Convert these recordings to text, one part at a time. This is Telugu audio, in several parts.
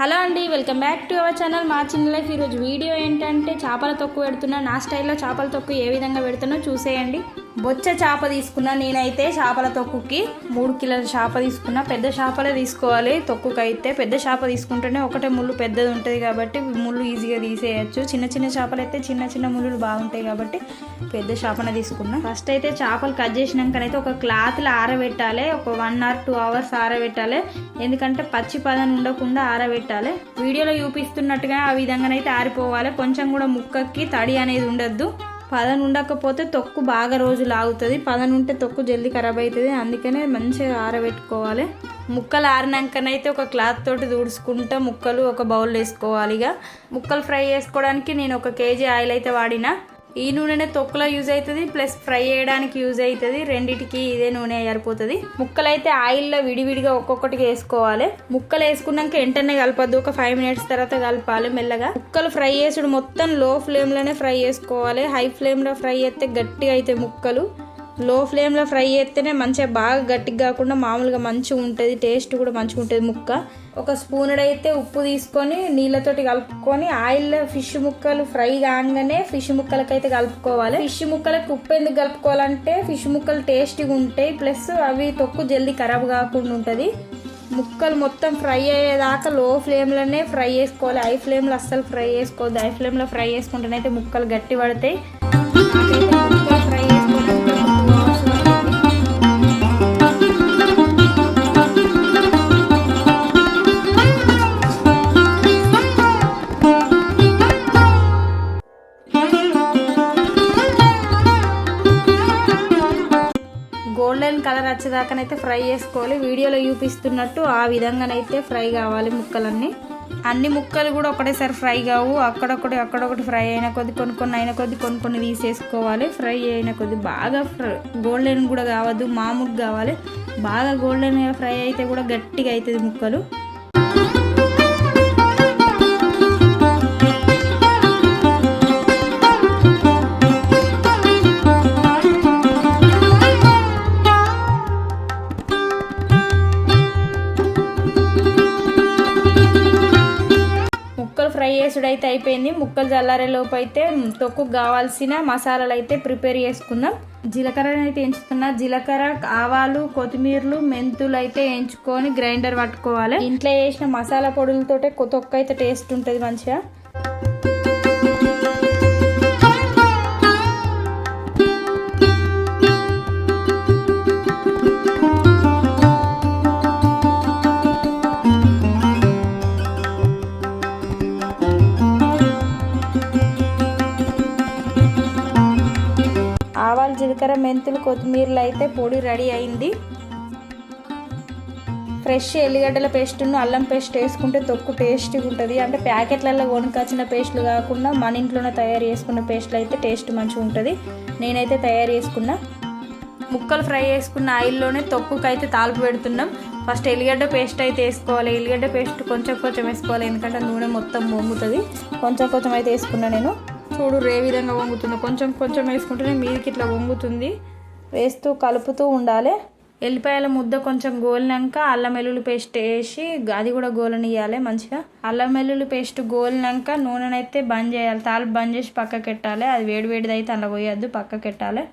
హలో అండి, welcome back to our channel మా చిన్న లైఫ్. ఈరోజు వీడియో ఏంటంటే చేపల తొక్కు పెడుతున్నా. నా స్టైల్లో చేపల తొక్కు ఏ విధంగా పెడుతున్నా చూసేయండి. బొచ్చ చేప తీసుకున్నా. నేనైతే చేపల తొక్కుకి 3 కిలోల చేప తీసుకున్నా. పెద్ద చేపలే తీసుకోవాలి తొక్కుకి అయితే. పెద్ద చేప తీసుకుంటేనే ఒకటే ముళ్ళు పెద్దది ఉంటుంది కాబట్టి ముళ్ళు ఈజీగా తీసేయచ్చు. చిన్న చిన్న చేపలు అయితే చిన్న చిన్న ముళ్ళు బాగుంటాయి కాబట్టి పెద్ద చేపనే తీసుకున్నా. ఫస్ట్ అయితే చేపలు కట్ చేసినాకనైతే ఒక క్లాత్లో ఆరబెట్టాలి. ఒక 1 or 2 hours ఆరబెట్టాలి. ఎందుకంటే పచ్చి పదం ఉండకుండా ఆరబెట్టాలి. వీడియోలో చూపిస్తున్నట్టుగా ఆ విధంగానైతే ఆరిపోవాలి. కొంచెం కూడా ముక్కకి తడి అనేది ఉండద్దు. పదం ఉండకపోతే తొక్కు బాగా రోజులు ఆగుతుంది. పదం ఉంటే తొక్కు జల్దీ ఖరాబ్ అవుతుంది. అందుకనే మంచిగా ఆరబెట్టుకోవాలి. ముక్కలు ఆరినాకనైతే ఒక క్లాత్ తోటి తుడుచుకుంటా ముక్కలు ఒక బౌల్ వేసుకోవాలి. ఇక ముక్కలు ఫ్రై చేసుకోవడానికి నేను 1 kg ఆయిల్ అయితే వాడినా. ఈ నూనెనే తొక్కులో యూజ్ అవుతుంది, ప్లస్ ఫ్రై చేయడానికి యూజ్ అవుతుంది. రెండిటికి ఇదే నూనె సరిపోతుంది. ముక్కలు అయితే ఆయిల్లో విడివిడిగా ఒక్కొక్కటిగా వేసుకోవాలి. ముక్కలు వేసుకున్నాక వెంటనే కలపద్దు. ఒక 5 minutes తర్వాత కలపాలి మెల్లగా. ముక్కలు ఫ్రై చేసుడు మొత్తం లో ఫ్లేమ్లోనే ఫ్రై చేసుకోవాలి. హై ఫ్లేమ్లో ఫ్రై చేస్తే గట్టిగా అవుతాయి ముక్కలు. లో ఫ్లేమ్లో ఫ్రై చేస్తేనే మంచిగా బాగా గట్టిగా కాకుండా మామూలుగా మంచిగా ఉంటుంది. టేస్ట్ కూడా మంచిగా ఉంటుంది ముక్క. 1 స్పూన్ అయితే ఉప్పు తీసుకొని నీళ్ళతోటి కలుపుకొని ఆయిల్లో ఫిష్ ముక్కలు ఫ్రై కాగానే ఫిష్ ముక్కలకైతే కలుపుకోవాలి. ఫిష్ ముక్కలకి ఉప్పు ఎందుకు కలుపుకోవాలంటే ఫిష్ ముక్కలు టేస్టీగా ఉంటాయి, ప్లస్ అవి తొక్కు జల్దీ ఖరాబ్ కాకుండా ఉంటుంది. ముక్కలు మొత్తం ఫ్రై అయ్యేదాకా లో ఫ్లేమ్లోనే ఫ్రై చేసుకోవాలి. హై ఫ్లేమ్లో అస్సలు ఫ్రై చేసుకోవద్దు. హై ఫ్లేమ్లో ఫ్రై చేసుకుంటేనైతే ముక్కలు గట్టి పడతాయి. ముక్కలు ఫ్రై చేసుకోవడానికి గోల్డెన్ కలర్ వచ్చేదాకానైతే ఫ్రై చేసుకోవాలి. వీడియోలో చూపిస్తున్నట్టు ఆ విధంగానైతే ఫ్రై కావాలి ముక్కలన్నీ. అన్ని ముక్కలు కూడా ఒకటేసారి ఫ్రై కావు. అక్కడొకటి ఫ్రై అయిన కొద్ది కొన్ని అయిన కొద్ది కొన్ని తీసేసుకోవాలి. ఫ్రై అయిన కొద్ది బాగా గోల్డెన్ కూడా కావద్దు, మామూలుగా కావాలి. బాగా గోల్డెన్ ఫ్రై అయితే కూడా గట్టిగా అవుతుంది ముక్కలు. ఫ్రై చేసుడు అయితే అయిపోయింది. ముక్కలు చల్లారే లోపు అయితే తొక్కు కావాల్సిన మసాలాలు అయితే ప్రిపేర్ చేసుకుందాం. జీలకర్ర అయితే ఎంచుకున్నా. జీలకర్ర, ఆవాలు, కొత్తిమీరలు, మెంతులు అయితే ఎంచుకొని గ్రైండర్ పట్టుకోవాలి. ఇంట్లో వేసిన మసాలా పొడులతోటే తొక్కు అయితే టేస్ట్ ఉంటుంది మంచిగా. ఆవాలు, జీలకర్ర, మెంతులు, కొత్తిమీరలు అయితే పొడి రెడీ అయింది. ఫ్రెష్ ఎల్లిగడ్డల పేస్ట్ను అల్లం పేస్ట్ వేసుకుంటే తొక్కు టేస్టీగా ఉంటుంది. అంటే ప్యాకెట్లలో కొనుకొచ్చిన పేస్ట్లు కాకుండా మన ఇంట్లోనే తయారు చేసుకున్న పేస్ట్లు అయితే టేస్ట్ మంచిగా ఉంటుంది. నేనైతే తయారు చేసుకున్నా. ముక్కలు ఫ్రై చేసుకున్న ఆయిల్లోనే తొక్కుకి అయితే తాలింపు పెడుతున్నాం. ఫస్ట్ ఎల్లిగడ్డ పేస్ట్ అయితే వేసుకోవాలి. ఎల్లిగడ్డ పేస్ట్ కొంచెం వేసుకోవాలి, ఎందుకంటే నూనె మొత్తం వంగుతుంది. కొంచెం అయితే వేసుకున్నా నేను. చూడు ఏ విధంగా వంగుతుందో. కొంచెం వేసుకుంటేనే మీదకి ఇట్లా వంగుతుంది. వేస్తూ కలుపుతూ ఉండాలి. ఎల్లిపాయల ముద్ద కొంచెం గోలినాక అల్లం వెల్లుల్లి పేస్ట్ వేసి అది కూడా గోలనియాలి మంచిగా. అల్లం వెల్లుల్లి పేస్ట్ గోలినాక నూనెనైతే బంద్ చేయాలి. తాలింపు బంద్ చేసి పక్కకి పెట్టాలి. అది వేడిది అయితే అలా పోయొద్దు, పక్కకి పెట్టాలి.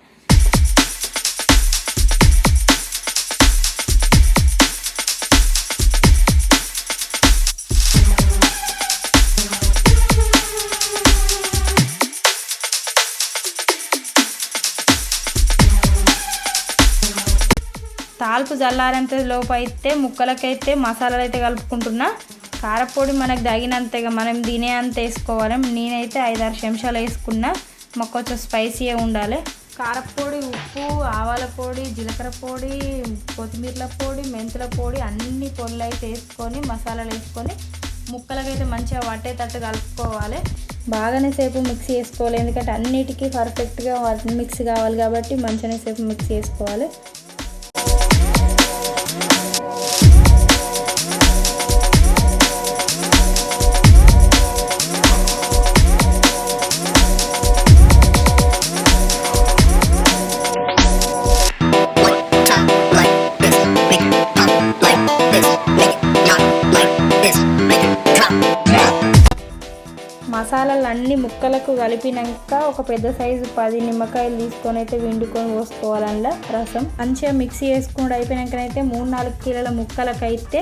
తాలింపు చల్లారంత లోపు అయితే ముక్కలకైతే మసాలాలు అయితే కలుపుకుంటున్నా. కారపొడి మనకు తగినంతగా మనం తినే అంత వేసుకోవాలి. నేనైతే 5-6 చెంచాలు వేసుకున్నా. మాకు కొంచెం స్పైసీగా ఉండాలి. కారపొడి, ఉప్పు, ఆవాల పొడి, జీలకర్ర పొడి, కొత్తిమీరల పొడి, మెంతుల పొడి అన్ని పొడులు అయితే వేసుకొని మసాలాలు వేసుకొని ముక్కలకైతే మంచిగా పట్టేటట్టు కలుపుకోవాలి. బాగానే సేపు మిక్స్ చేసుకోవాలి, ఎందుకంటే అన్నిటికీ పర్ఫెక్ట్గా మిక్స్ కావాలి కాబట్టి మంచిగానే సేపు మిక్స్ చేసుకోవాలి. Like this, make it not like this. మసాలాలు అన్ని ముక్కలకు కలిపినాక ఒక పెద్ద సైజు 10 నిమ్మకాయలు తీసుకొని అయితే విండుకొని పోసుకోవాలండి రసం. మంచిగా మిక్సీ వేసుకుని అయిపోయినాకనైతే 3-4 కిలోల ముక్కలకైతే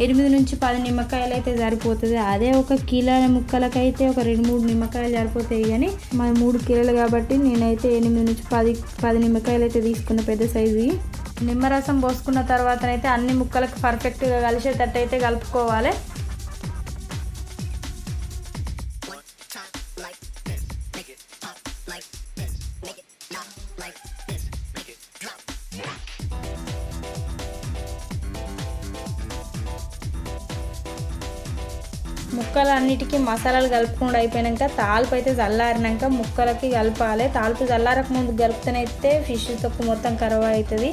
8 నుంచి 10 నిమ్మకాయలు అయితే సరిపోతుంది. అదే ఒక కిలోల ముక్కలకైతే ఒక 2-3 నిమ్మకాయలు సరిపోతాయి. కానీ మాది 3 కిలోలు కాబట్టి నేనైతే 8 నుంచి 10 నిమ్మకాయలు అయితే తీసుకున్న పెద్ద సైజు. నిమ్మరసం పోసుకున్న తర్వాత అయితే అన్ని ముక్కలకు పర్ఫెక్ట్గా కలిసేటట్టు అయితే కలుపుకోవాలి. ముక్కలు అన్నిటికీ మసాలాలు కలుపుకుండా అయిపోయాక తాల్పు అయితే చల్లారినాక ముక్కలకి కలపాలి. తాల్పు చల్లారక ముందు కలిపితేనైతే ఫిష్ తొక్కు మొత్తం కరువు అవుతుంది.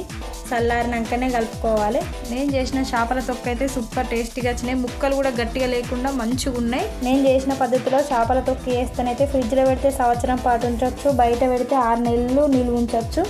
చల్లారినాకనే కలుపుకోవాలి. నేను చేసిన చేపల తొక్కు అయితే సూపర్ టేస్టీగా వచ్చినాయి. ముక్కలు కూడా గట్టిగా లేకుండా మంచిగా ఉన్నాయి. నేను చేసిన పద్ధతిలో చేపల తొక్కు వేస్తేనైతే ఫ్రిడ్జ్లో పెడితే సంవత్సరం పాటు ఉంచవచ్చు, బయట పెడితే 6 నెలలు నిల్వ ఉంచవచ్చు.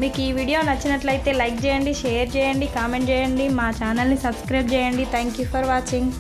మీకు ఈ వీడియో నచ్చినట్లయితే లైక్ చేయండి, షేర్ చేయండి, కామెంట్ చేయండి, మా ఛానల్ని సబ్స్క్రైబ్ చేయండి. Thank you for watching.